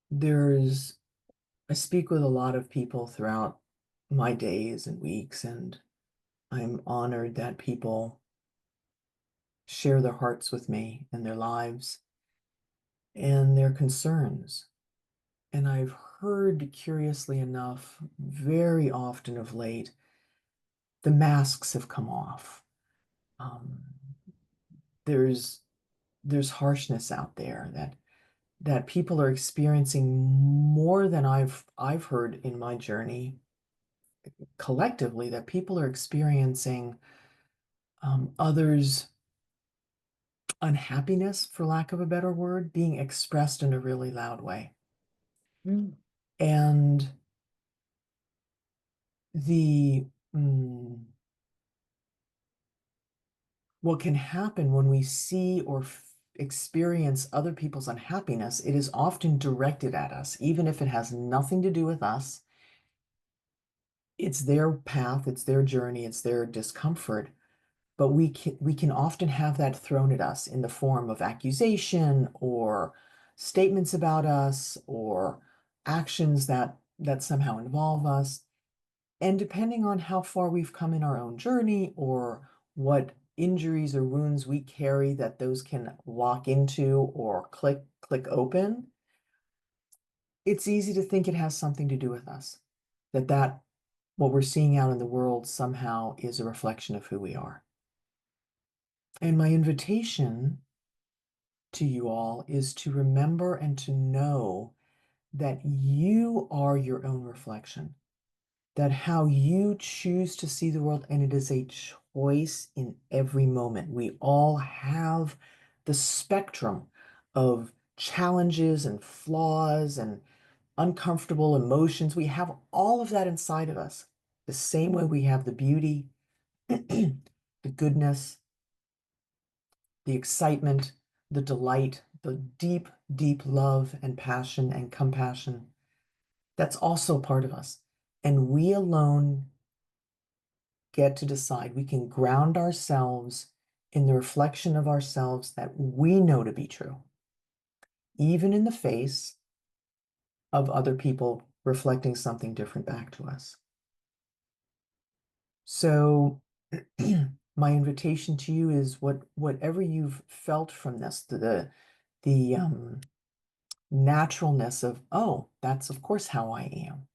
There's, I speak with a lot of people throughout my days and weeks, and I'm honored that people share their hearts with me and their lives and their concerns. And I've heard, curiously enough, very often of late, the masks have come off. Um, there's there's harshness out there that people are experiencing more than I've heard in my journey collectively, that people are experiencing others' unhappiness, for lack of a better word, being expressed in a really loud way. Mm. And the mm, what can happen when we see or experience other people's unhappiness, it is often directed at us, even if it has nothing to do with us. It's their path, it's their journey, it's their discomfort. But we can often have that thrown at us in the form of accusation or statements about us or actions that somehow involve us. And depending on how far we've come in our own journey or what injuries or wounds we carry that those can lock into or click open, it's easy to think it has something to do with us. That what we're seeing out in the world somehow is a reflection of who we are. And my invitation to you all is to remember and to know that you are your own reflection, that how you choose to see the world, and it is a choice in every moment. We all have the spectrum of challenges and flaws and uncomfortable emotions. We have all of that inside of us, the same way we have the beauty, the goodness, the excitement, the delight, the deep, deep love and passion and compassion. That's also part of us. And we alone get to decide. We can ground ourselves in the reflection of ourselves that we know to be true, even in the face of other people reflecting something different back to us. So, my invitation to you is whatever you've felt from this, the naturalness of, oh, that's of course how I am.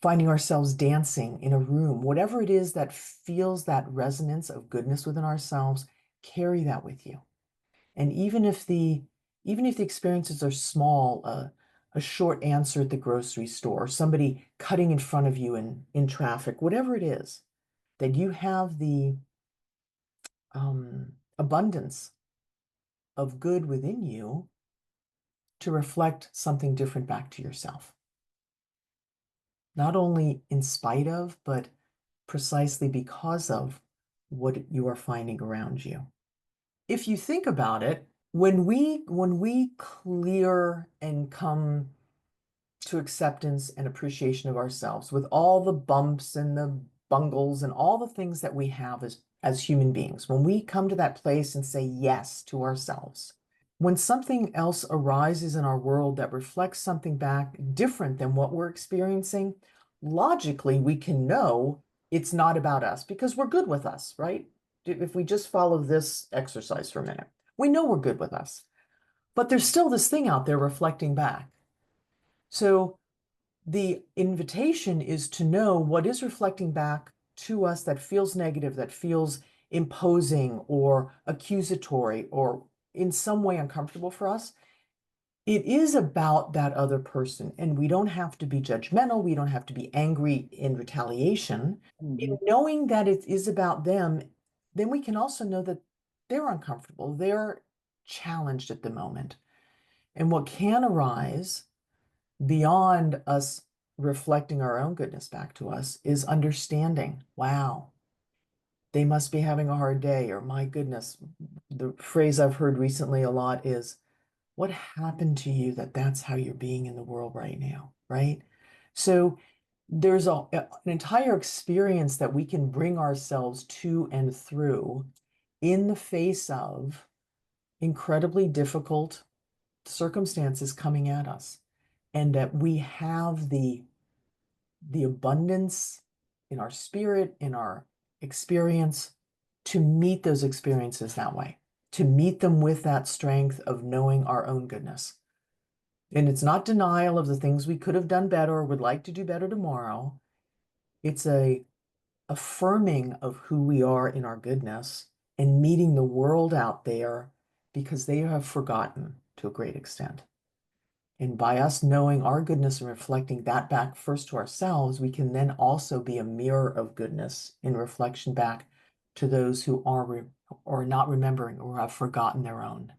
Finding ourselves dancing in a room, whatever it is that feels that resonance of goodness within ourselves, carry that with you. And even if the experiences are small, a short answer at the grocery store, somebody cutting in front of you in traffic, whatever it is, that you have the abundance of good within you to reflect something different back to yourself. Not only in spite of, but precisely because of what you are finding around you. If you think about it, when we clear and come to acceptance and appreciation of ourselves with all the bumps and the bungles and all the things that we have as human beings, when we come to that place and say yes to ourselves, when something else arises in our world that reflects something back different than what we're experiencing, logically we can know it's not about us because we're good with us, right? If we just follow this exercise for a minute, we know we're good with us. But there's still this thing out there reflecting back. So the invitation is to know what is reflecting back to us that feels negative, that feels imposing or accusatory or in some way uncomfortable for us. It is about that other person, and we don't have to be judgmental. We don't have to be angry in retaliation. In Mhm. knowing that it is about them, then we can also know that they're uncomfortable, they're challenged at the moment. And what can arise beyond us reflecting our own goodness back to us is understanding, wow, they must be having a hard day, or my goodness, the phrase I've heard recently a lot is, what happened to you that that's how you're being in the world right now, right? So there's an entire experience that we can bring ourselves to and through in the face of incredibly difficult circumstances coming at us, and that we have the abundance in our spirit, in our experience, to meet those experiences that way, to meet them with that strength of knowing our own goodness. And it's not denial of the things we could have done better or would like to do better tomorrow. It's a affirming of who we are in our goodness and meeting the world out there because they have forgotten to a great extent. And by us knowing our goodness and reflecting that back first to ourselves, we can then also be a mirror of goodness in reflection back to those who are or not remembering or have forgotten their own.